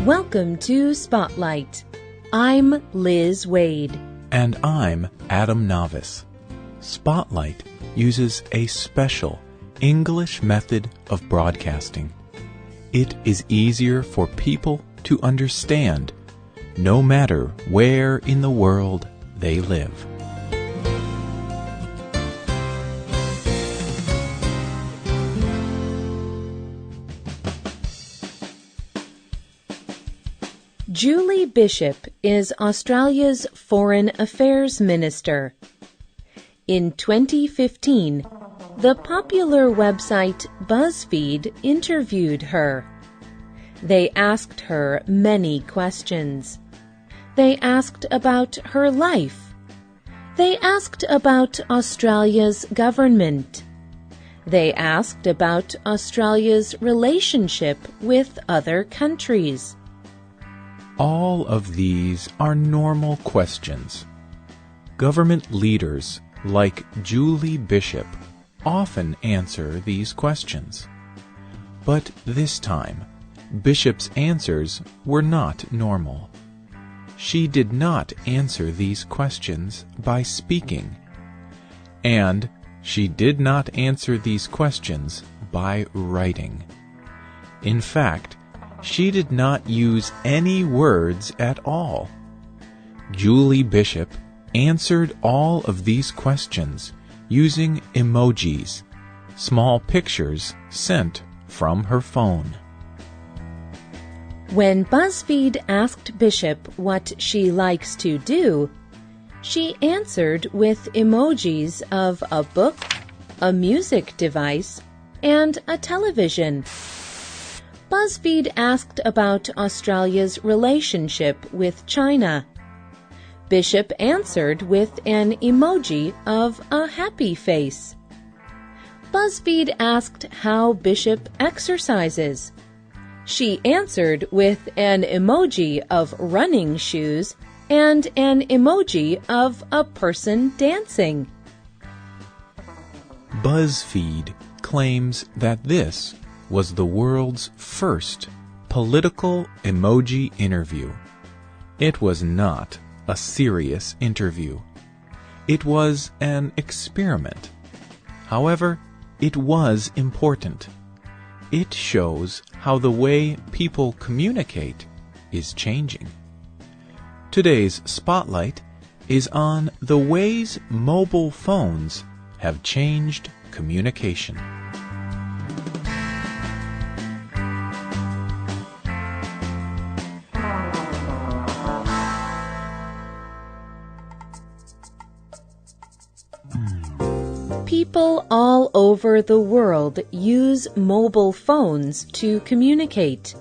Welcome to Spotlight. I'm Liz Wade. And I'm Adam Navis. Spotlight uses a special English method of broadcasting. It is easier for people to understand, no matter where in the world they live. Julie Bishop is Australia's Foreign Affairs Minister. In 2015, the popular website BuzzFeed interviewed her. They asked her many questions. They asked about her life. They asked about Australia's government. They asked about Australia's relationship with other countries. All of these are normal questions. Government leaders like Julie Bishop often answer these questions. But this time, Bishop's answers were not normal. She did not answer these questions by speaking. And she did not answer these questions by writing. In fact, she did not use any words at all. Julie Bishop answered all of these questions using emojis, small pictures sent from her phone. When BuzzFeed asked Bishop what she likes to do, she answered with emojis of a book, a music device, and a television. BuzzFeed asked about Australia's relationship with China. Bishop answered with an emoji of a happy face. BuzzFeed asked how Bishop exercises. She answered with an emoji of running shoes and an emoji of a person dancing. BuzzFeed claims that this was the world's first political emoji interview. It was not a serious interview. It was an experiment. However, it was important. It shows how the way people communicate is changing. Today's Spotlight is on the ways mobile phones have changed communication. People all over the world use mobile phones to communicate.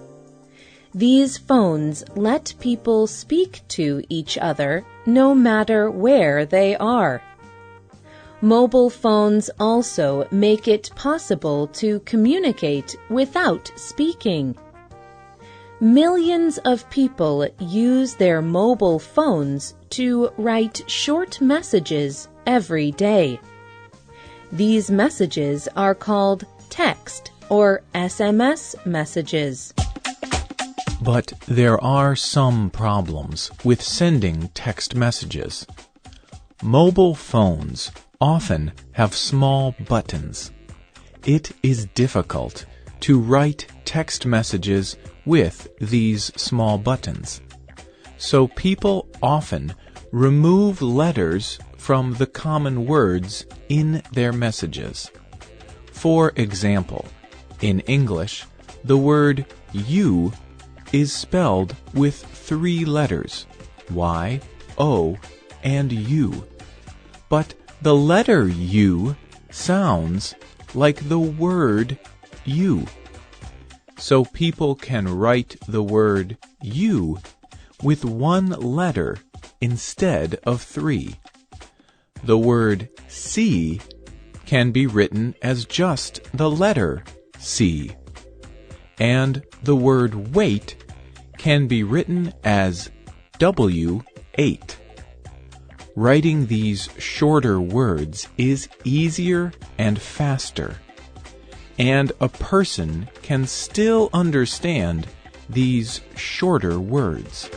These phones let people speak to each other no matter where they are. Mobile phones also make it possible to communicate without speaking. Millions of people use their mobile phones to write short messages every day. These messages are called text or SMS messages. But there are some problems with sending text messages. Mobile phones often have small buttons. It is difficult to write text messages with these small buttons. So people often remove letters from the common words in their messages. For example, in English, the word you is spelled with 3 letters, Y, O, and U. But the letter U sounds like the word you. So people can write the word you with 1 letter instead of 3. The word see can be written as just the letter C. And the word wait can be written as W8. Writing these shorter words is easier and faster. And a person can still understand these shorter words.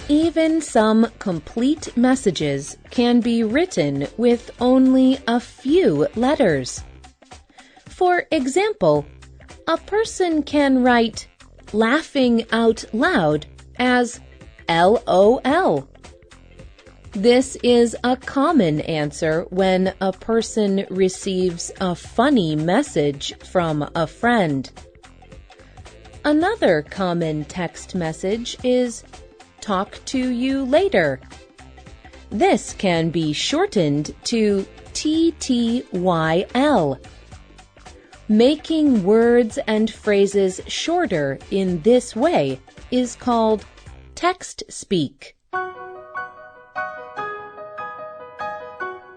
Even some complete messages can be written with only a few letters. For example, a person can write laughing out loud as LOL. This is a common answer when a person receives a funny message from a friend. Another common text message is talk to you later. This can be shortened to TTYL. Making words and phrases shorter in this way is called text speak.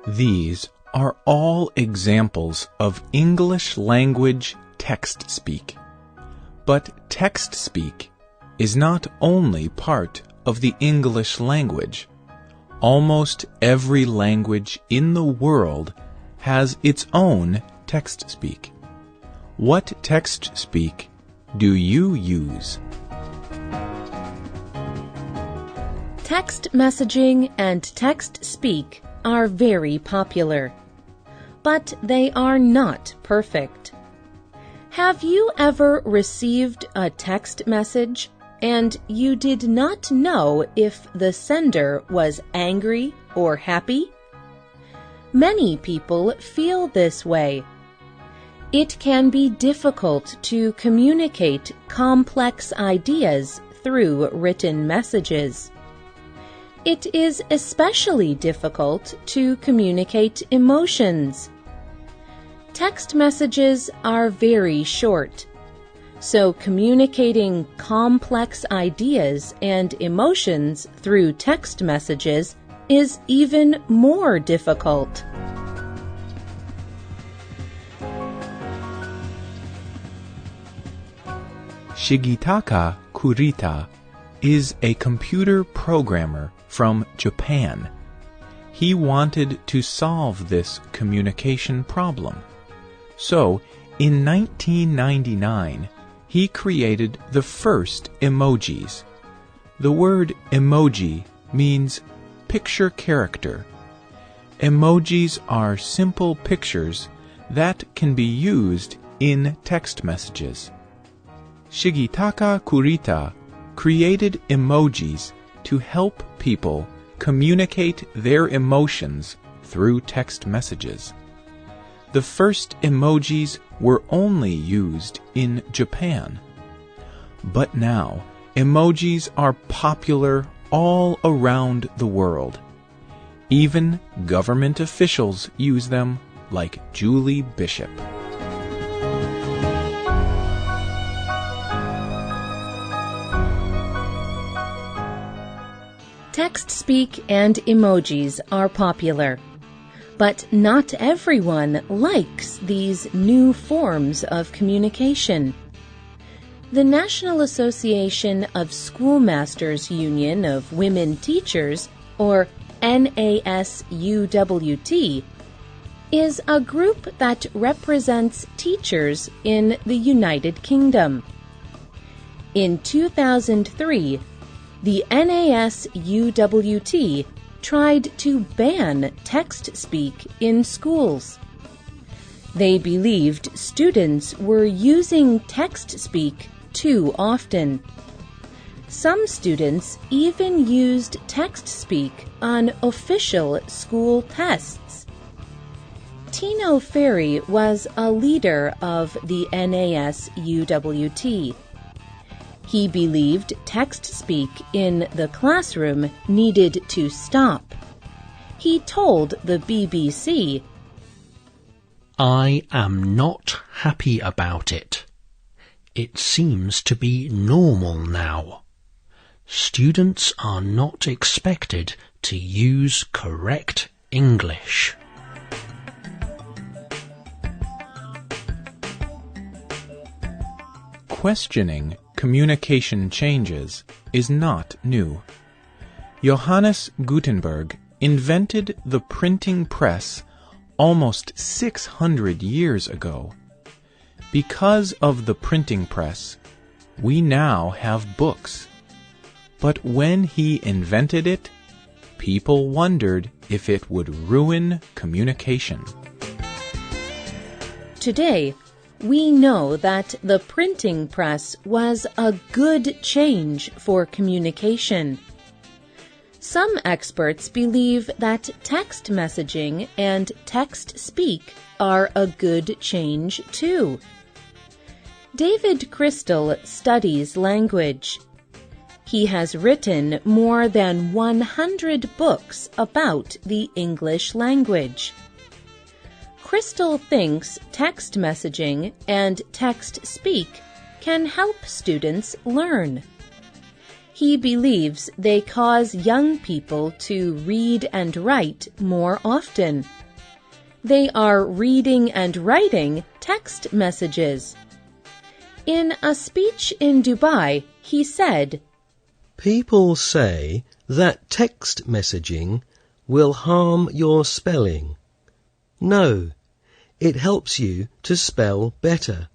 These are all examples of English language text speak. But text speak is not only part of the English language. Almost every language in the world has its own text speak. What text speak do you use? Text messaging and text speak are very popular, but they are not perfect. Have you ever received a text message and you did not know if the sender was angry or happy? Many people feel this way. It can be difficult to communicate complex ideas through written messages. It is especially difficult to communicate emotions. Text messages are very short, so communicating complex ideas and emotions through text messages is even more difficult. Shigitaka Kurita is a computer programmer from Japan. He wanted to solve this communication problem. So, in 1999, he created the first emojis. The word emoji means picture character. Emojis are simple pictures that can be used in text messages. Shigitaka Kurita created emojis to help people communicate their emotions through text messages. The first emojis were only used in Japan. But now, emojis are popular all around the world. Even government officials use them, like Julie Bishop. Text speak and emojis are popular, but not everyone likes these new forms of communication. The National Association of Schoolmasters Union of Women Teachers, or NASUWT, is a group that represents teachers in the United Kingdom. In 2003, the NASUWT tried to ban text speak in schools. They believed students were using text speak too often. Some students even used text speak on official school tests. Tino Ferry was a leader of the NASUWT. He believed text speak in the classroom needed to stop. He told the BBC, "I am not happy about it. It seems to be normal now. Students are not expected to use correct English." Questioning communication changes is not new. Johannes Gutenberg invented the printing press almost 600 years ago. Because of the printing press, we now have books. But when he invented it, people wondered if it would ruin communication. Today, we know that the printing press was a good change for communication. Some experts believe that text messaging and text-speak are a good change too. David Crystal studies language. He has written more than 100 books about the English language. Crystal thinks text messaging and text-speak can help students learn. He believes they cause young people to read and write more often. They are reading and writing text messages. In a speech in Dubai, he said, "People say that text messaging will harm your spelling. No, it helps you to spell better.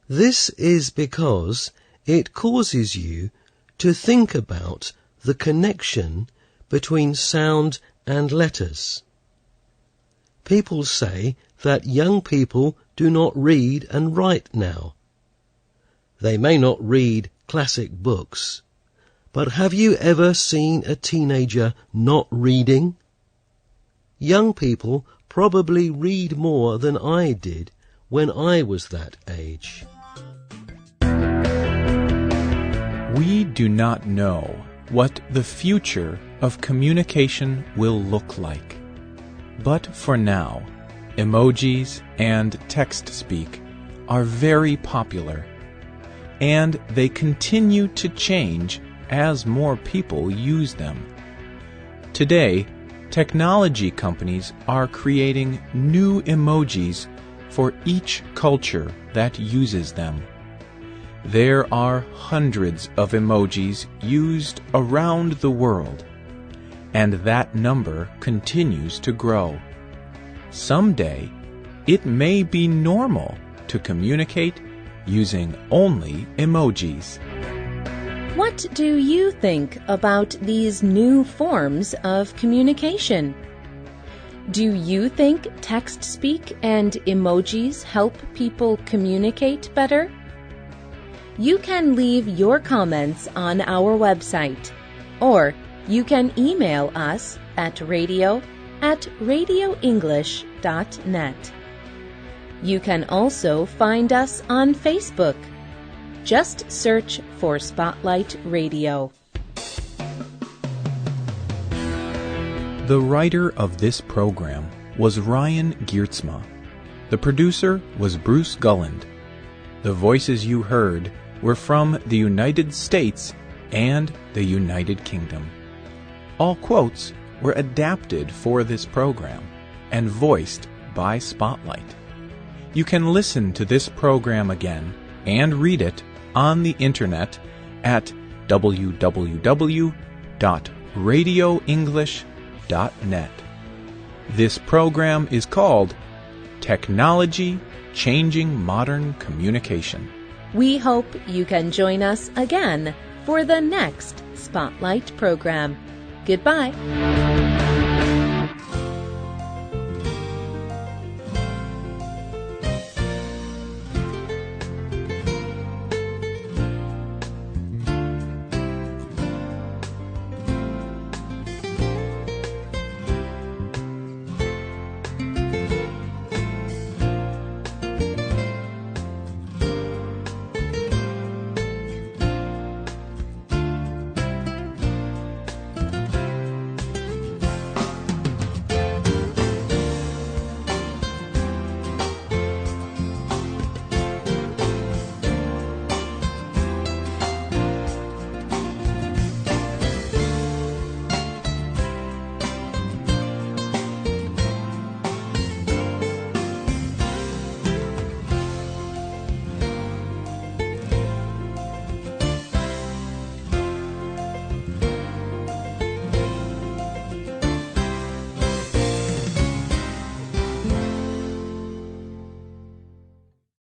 This is because it causes you to think about the connection between sound and letters. People say that young people do not read and write now. They may not read classic books, but have you ever seen a teenager not reading? Young people probably read more than I did when I was that age." We do not know what the future of communication will look like. But for now, emojis and text-speak are very popular, and they continue to change as more people use them. Today, technology companies are creating new emojis for each culture that uses them. There are hundreds of emojis used around the world, and that number continues to grow. Someday, it may be normal to communicate using only emojis. What do you think about these new forms of communication? Do you think text-speak and emojis help people communicate better? You can leave your comments on our website, or you can email us at radio@radioenglish.net. You can also find us on Facebook. Just search for Spotlight Radio. The writer of this program was Ryan Geertsma. The producer was Bruce Gulland. The voices you heard were from the United States and the United Kingdom. All quotes were adapted for this program and voiced by Spotlight. You can listen to this program again and read it on the internet at www.radioenglish.net. This program is called Technology Changing Modern Communication. We hope you can join us again for the next Spotlight program. Goodbye.